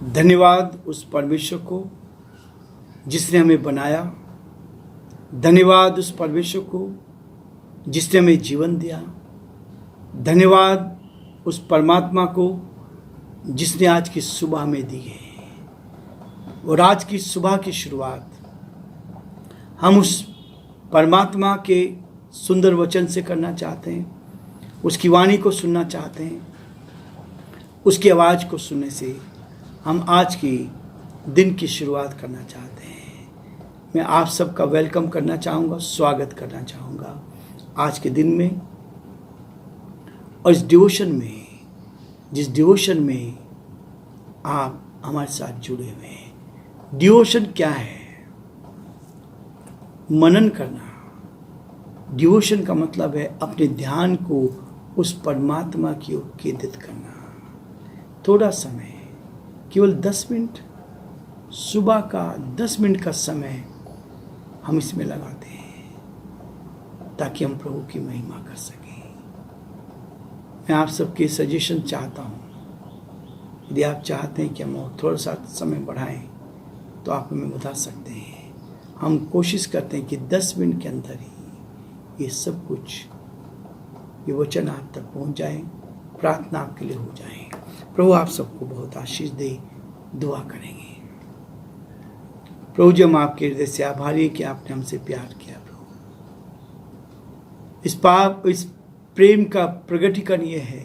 धन्यवाद उस परमेश्वर को जिसने हमें बनाया। धन्यवाद उस परमेश्वर को जिसने हमें जीवन दिया। धन्यवाद उस परमात्मा को जिसने आज की सुबह हमें दी है। और आज की सुबह की शुरुआत हम उस परमात्मा के सुंदर वचन से करना चाहते हैं। उसकी वाणी को सुनना चाहते हैं। उसकी आवाज़ को सुनने से हम आज की दिन की शुरुआत करना चाहते हैं। मैं आप सबका वेलकम करना चाहूँगा, स्वागत करना चाहूँगा आज के दिन में और इस डिवोशन में, जिस डिवोशन में आप हमारे साथ जुड़े हुए हैं। डिवोशन क्या है? मनन करना। डिवोशन का मतलब है अपने ध्यान को उस परमात्मा की ओर केंद्रित करना। थोड़ा समय, केवल 10 मिनट, सुबह का 10 मिनट का समय हम इसमें लगाते हैं ताकि हम प्रभु की महिमा कर सकें। मैं आप सबके सजेशन चाहता हूँ। यदि आप चाहते हैं कि हम और थोड़ा सा समय बढ़ाएं तो आप हमें बता सकते हैं। हम कोशिश करते हैं कि 10 मिनट के अंदर ही ये सब कुछ, ये वचन आप तक पहुंच जाए, प्रार्थना आपके लिए हो जाए। प्रभु आप सबको बहुत आशीष दे। दुआ करेंगे। प्रभु जी, हम आपके हृदय से आभारी हैं कि आपने हमसे प्यार किया। प्रभु इस प्रेम का प्रगटीकरण ये है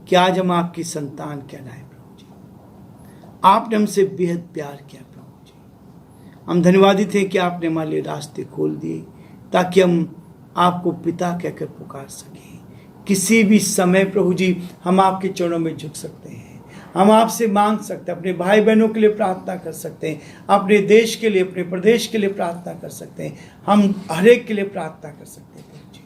कि आज हम आपकी संतान कहलाए। प्रभु जी, आपने हमसे बेहद प्यार किया। प्रभु जी, हम धन्यवादित हैं कि आपने हमारे लिए रास्ते खोल दिए ताकि हम आपको पिता कहकर पुकार सकें। किसी भी समय प्रभु जी हम आपके चरणों में झुक सकते हैं। हम आपसे मांग सकते हैं। अपने भाई बहनों के लिए प्रार्थना कर सकते हैं। अपने देश के लिए, अपने प्रदेश के लिए प्रार्थना कर सकते हैं। हम हर एक के लिए प्रार्थना कर सकते हैं। प्रभु जी,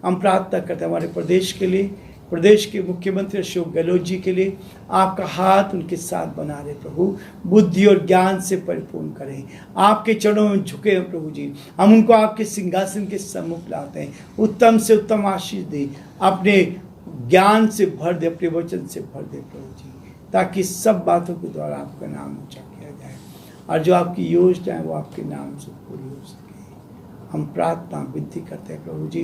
हम प्रार्थना करते हैं हमारे प्रदेश के लिए, प्रदेश के मुख्यमंत्री अशोक गहलोत जी के लिए। आपका हाथ उनके साथ बना रहे प्रभु। बुद्धि और ज्ञान से परिपूर्ण करें। आपके चरणों में झुके हैं प्रभु जी। हम उनको आपके सिंहासन के सम्मुख लाते हैं। उत्तम से उत्तम आशीष दे, अपने ज्ञान से भर दे, अपने वचन से भर दे प्रभु जी, ताकि सब बातों के द्वारा आपका नाम ऊंचा किया जाए और जो आपकी योजना है वो आपके नाम से पूरी हो सके। हम प्रार्थना विनती करते हैं प्रभु जी,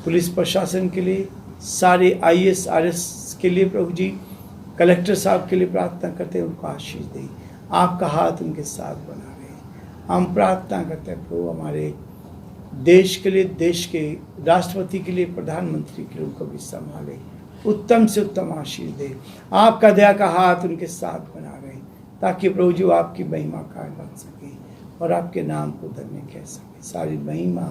पुलिस प्रशासन के लिए, सारे IAS RS के लिए प्रभु जी, कलेक्टर साहब के लिए प्रार्थना करते हैं। उनको आशीष दें। आपका हाथ उनके साथ बना रहे। हम प्रार्थना करते हैं प्रभु हमारे देश के लिए, देश के राष्ट्रपति के लिए, प्रधानमंत्री के लिए, उनको भी संभाले। उत्तम से उत्तम आशीष दे। आपका दया का हाथ उनके साथ बना रहे ताकि प्रभु जी आपकी महिमा का बन सके और आपके नाम को धन्य कह सके। सारी महिमा,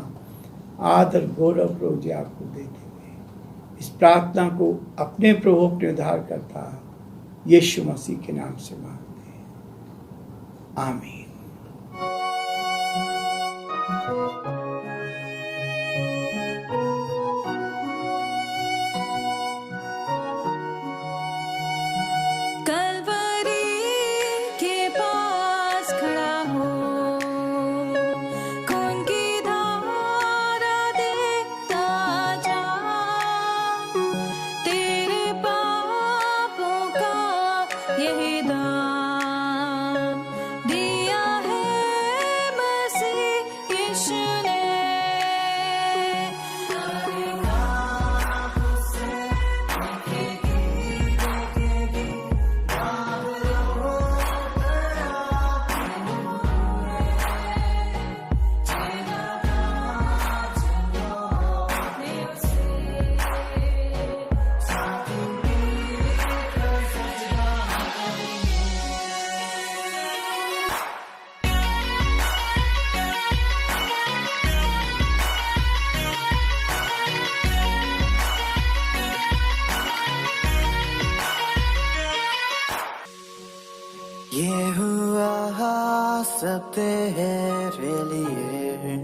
आदर, गौरव प्रभु जी आपको देते हुए इस प्रार्थना को अपने प्रभु, अपने उद्धारकर्ता यीशु मसीह के नाम से मांगते हैं। आमीन। ये हुआ सब तेरे लिए,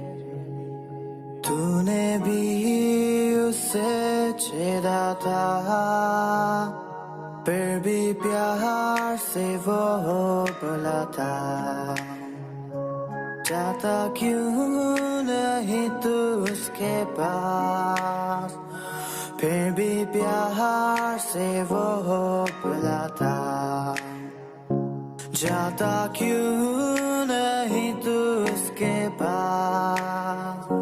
तूने भी उसे छेड़ा था, फिर भी प्यार से वो बोला था, जाता क्यों नहीं तू उसके पास, फिर भी प्यार से वो बोला था, जाता क्यों नहीं तू उसके पास।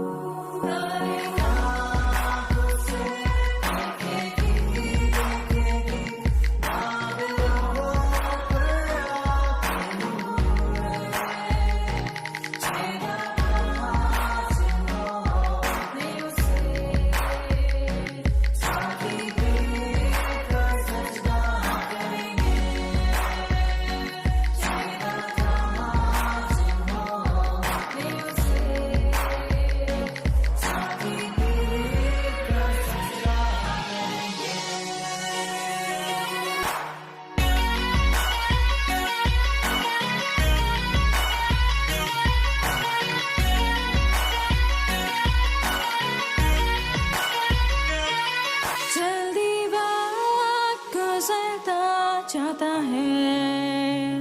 जाता है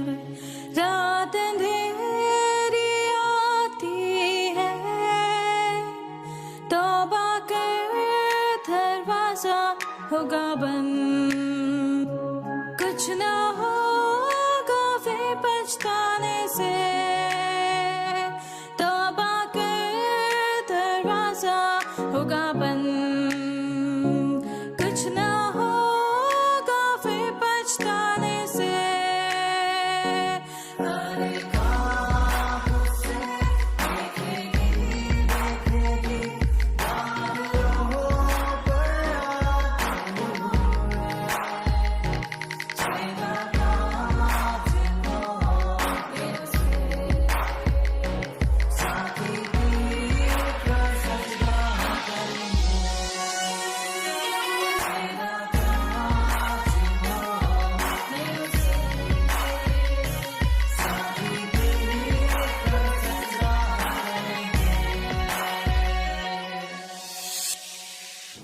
रात अंधेरी आती है, तौबा कर दरवाजा होगा बंद, कुछ ना होगा फिर पछताने से, तौबा कर दरवाजा होगा बंद, कुछ ना होगा फिर पछताने से।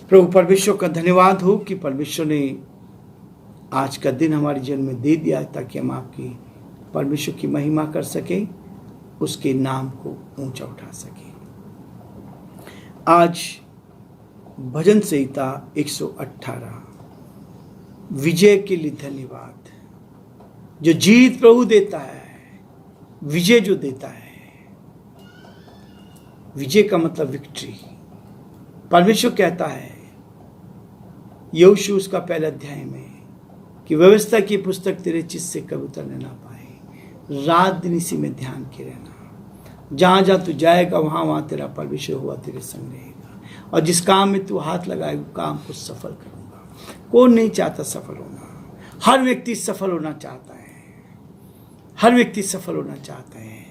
प्रभु परमेश्वर का धन्यवाद हो कि परमेश्वर ने आज का दिन हमारे जीवन में दे दिया ताकि हम आपकी परमेश्वर की महिमा कर सकें, उसके नाम को ऊंचा उठा सकें। आज भजन संहिता 118 विजय के लिए धन्यवाद। जो जीत प्रभु देता है, विजय जो देता है, विजय का मतलब विक्ट्री। परमेश्वर कहता है यहोशू उसका पहला अध्याय में कि व्यवस्था की पुस्तक तेरे चित्त से कभी उतरने ना पाए, रात दिन इसी में ध्यान के रहना। जहाँ जहाँ तू जाएगा वहाँ वहाँ तेरा परमेश्वर हुआ तेरे संग रहेगा, और जिस काम में तू हाथ लगाएगा काम को सफल करूँगा। कौन नहीं चाहता सफल होना? हर व्यक्ति सफल होना चाहता है, हर व्यक्ति सफल होना चाहता है,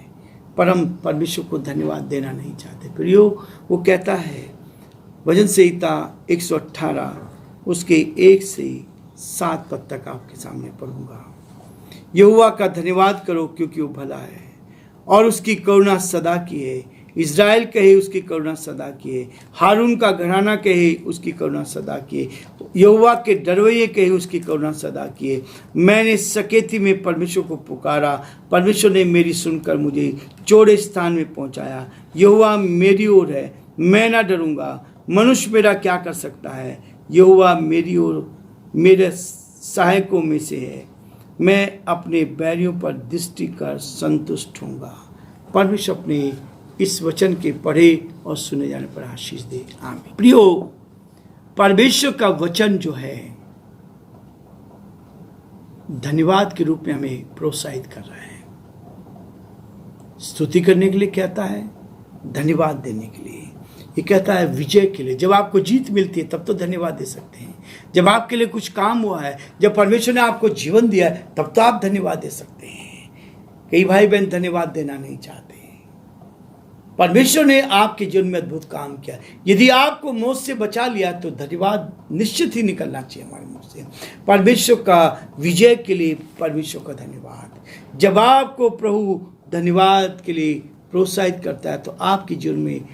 पर हम परमेश्वर को धन्यवाद देना नहीं चाहते। प्रियो, वो कहता है भजन संहिता 118 उसके 1 से 7 पद तक आपके सामने पढ़ूंगा। यहोवा का धन्यवाद करो क्योंकि वो भला है और उसकी करुणा सदा की है। इज़राइल कहे उसकी करुणा सदा की है, हारून का घराना कहे उसकी करुणा सदा की है, यहोवा के डरवैये कहे उसकी करुणा सदा की है। मैंने सकेती में परमेश्वर को पुकारा, परमेश्वर ने मेरी सुनकर मुझे चौड़े स्थान में पहुंचाया। यहोवा मेरी ओर है, मैं ना डरूंगा। मनुष्य मेरा क्या कर सकता है? यहोवा मेरी ओर मेरे सहायकों में से है। मैं अपने बैरियों पर दृष्टि कर संतुष्ट होऊंगा। परमेश्वर अपने इस वचन के पढ़े और सुने जाने पर आशीष दे, आमीन। प्रियो, परमेश्वर का वचन जो है धन्यवाद के रूप में हमें प्रोत्साहित कर रहा है। स्तुति करने के लिए कहता है, धन्यवाद देने के लिए। ये कहता है विजय के लिए। जब आपको जीत मिलती है तब तो धन्यवाद दे सकते हैं। जब आपके लिए कुछ काम हुआ है, जब परमेश्वर ने आपको जीवन दिया है, तब तो आप धन्यवाद दे सकते हैं। कई भाई बहन धन्यवाद देना नहीं चाहते। परमेश्वर ने आपके जीवन में अद्भुत काम किया। यदि आपको मौत से बचा लिया तो धन्यवाद निश्चित ही निकलना चाहिए हमारे मुंह से। परमेश्वर का विजय के लिए परमेश्वर का धन्यवाद। जब आपको प्रभु धन्यवाद के लिए प्रोत्साहित करता है तो आपके जीवन में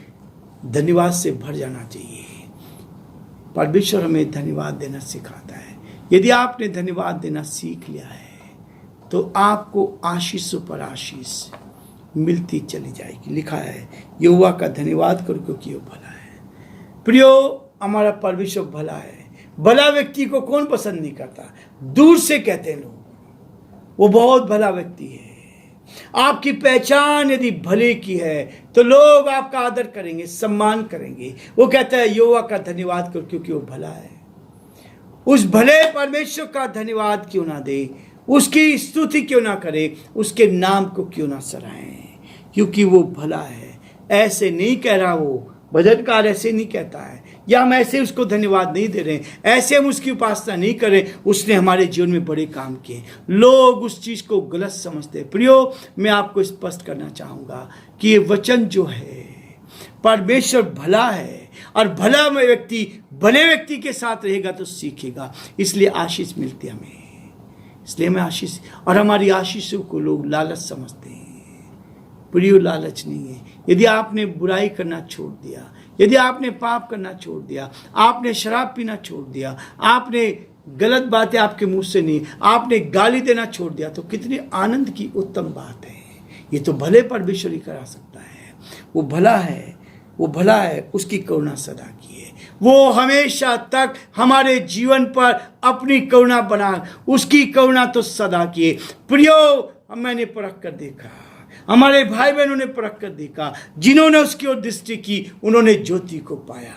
धन्यवाद से भर जाना चाहिए। परमेश्वर हमें धन्यवाद देना सिखाता है। यदि आपने धन्यवाद देना सीख लिया है तो आपको आशीषों पर आशीष मिलती चली जाएगी। लिखा है यहोवा का धन्यवाद करो क्योंकि वो भला है। प्रियो, हमारा परमेश्वर भला है। भला व्यक्ति को कौन पसंद नहीं करता? दूर से कहते हैं लोग, वो बहुत भला व्यक्ति है। आपकी पहचान यदि भले की है तो लोग आपका आदर करेंगे, सम्मान करेंगे। वो कहता है यहोवा का धन्यवाद करो क्योंकि वो भला है। उस भले परमेश्वर का धन्यवाद क्यों ना दे, उसकी स्तुति क्यों ना करे, उसके नाम को क्यों ना सराहें, क्योंकि वो भला है। ऐसे नहीं कह रहा वो भजनकार, ऐसे नहीं कहता है, या हम ऐसे उसको धन्यवाद नहीं दे रहे, ऐसे हम उसकी उपासना नहीं करें। उसने हमारे जीवन में बड़े काम किए। लोग उस चीज को गलत समझते हैं। प्रियो, मैं आपको स्पष्ट करना चाहूंगा कि ये वचन जो है, परमेश्वर भला है और भला में व्यक्ति भले व्यक्ति के साथ रहेगा तो सीखेगा। इसलिए आशीष मिलती है हमें, इसलिए हमें आशीष, और हमारी आशीषों को लोग लालच समझते हैं। प्रियो, लालच नहीं है। यदि आपने बुराई करना छोड़ दिया, यदि आपने पाप करना छोड़ दिया, आपने शराब पीना छोड़ दिया, आपने गलत बातें आपके मुंह से नहीं, आपने गाली देना छोड़ दिया, तो कितनी आनंद की उत्तम बात है। ये तो भले परमेश्वर ही करा सकता है। वो भला है, वो भला है, उसकी करुणा सदा की है। वो हमेशा तक हमारे जीवन पर अपनी करुणा बना, उसकी करुणा तो सदा की है। प्रियो, मैंने परख कर देखा, हमारे भाई बहनों ने परख कर देखा, जिन्होंने उसकी ओर दृष्टि की उन्होंने ज्योति को पाया।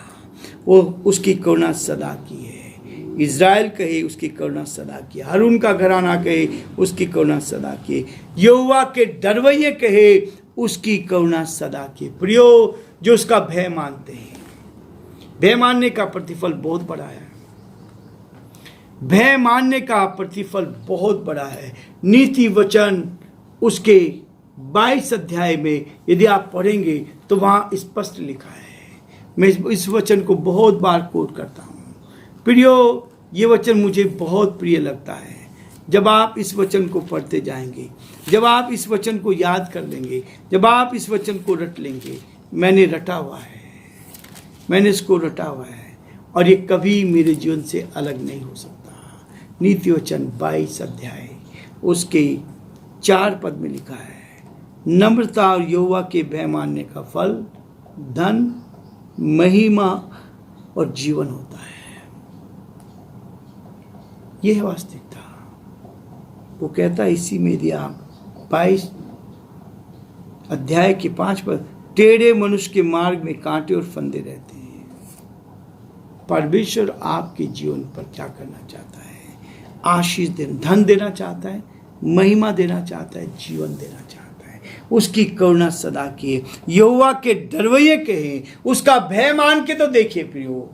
वो उसकी करुणा सदा की है। इज़राइल कहे उसकी करुणा सदा की, हारून का घराना कहे उसकी करुणा सदा की, यहोवा के डरवैये कहे उसकी करुणा सदा की। प्रियो, जो उसका भय मानते हैं, भय मानने का प्रतिफल बहुत बड़ा है। भय मानने का प्रतिफल बहुत बड़ा है। नीति वचन उसके 22 अध्याय में यदि आप पढ़ेंगे तो वहाँ स्पष्ट लिखा है। मैं इस वचन को बहुत बार कोट करता हूँ। प्रियो, ये वचन मुझे बहुत प्रिय लगता है। जब आप इस वचन को पढ़ते जाएंगे, जब आप इस वचन को याद कर लेंगे, जब आप इस वचन को रट लेंगे, मैंने रटा हुआ है, मैंने इसको रटा हुआ है और ये कभी मेरे जीवन से अलग नहीं हो सकता। नीति वचन 22 अध्याय उसके 4 पद में लिखा है, नम्रता और यहोवा के भय मानने का फल धन, महिमा और जीवन होता है। यह है वास्तविकता। वो कहता है इसी में, यदि आप 22 अध्याय के 5 पद, टेढ़े मनुष्य के मार्ग में कांटे और फंदे रहते हैं। परमेश्वर आपके जीवन पर क्या करना चाहता है? आशीष देना, धन देना चाहता है, महिमा देना चाहता है, जीवन देना चाहता है। उसकी करुणा सदा की है। यहोवा के डरवैये कहे, उसका भय मान के तो देखिए प्रियो,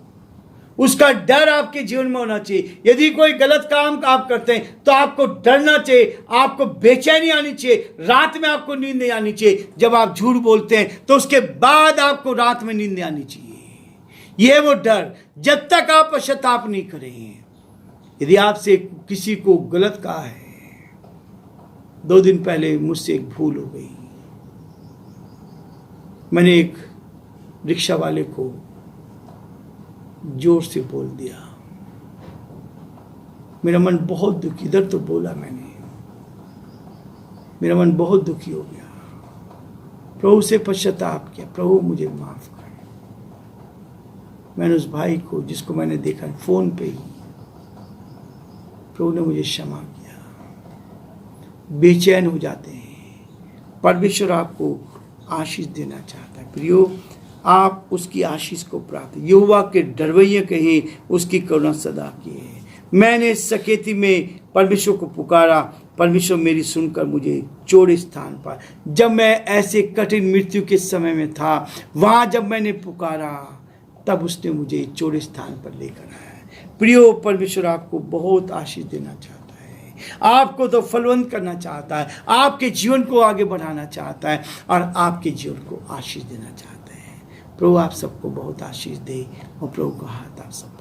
उसका डर आपके जीवन में होना चाहिए। यदि कोई गलत काम आप करते हैं तो आपको डरना चाहिए, आपको बेचैनी आनी चाहिए, रात में आपको नींद नहीं आनी चाहिए। जब आप झूठ बोलते हैं तो उसके बाद आपको रात में नींद नहीं आनी चाहिए। यह वो डर, जब तक आप पश्चाताप नहीं करें। यदि आपसे किसी को गलत कहा है, 2 दिन पहले मुझसे एक भूल हो गई। मैंने एक रिक्शा वाले को जोर से बोल दिया। मेरा मन बहुत दुखी, इधर तो बोला मैंने, मेरा मन बहुत दुखी हो गया। प्रभु से पश्चाताप किया, प्रभु मुझे माफ कर। मैंने उस भाई को, जिसको मैंने देखा फोन पे ही, प्रभु ने मुझे क्षमा किया। बेचैन हो जाते हैं। परमेश्वर आपको आशीष देना चाहता है। प्रियो, आप उसकी आशीष को प्राप्त, यहोवा के डरवैये कहे उसकी करुणा सदा की है। मैंने सकेती में परमेश्वर को पुकारा, परमेश्वर मेरी सुनकर मुझे चौड़े स्थान पर, जब मैं ऐसे कठिन मृत्यु के समय में था, वहाँ जब मैंने पुकारा तब उसने मुझे चौड़े स्थान पर लेकर आया। प्रियो, परमेश्वर आपको बहुत आशीष देना चाहता है, आपको तो फलवंत करना चाहता है, आपके जीवन को आगे बढ़ाना चाहता है और आपके जीवन को आशीष देना चाहता है। प्रभु आप सबको बहुत आशीष दे और प्रभु का हाथ आप सब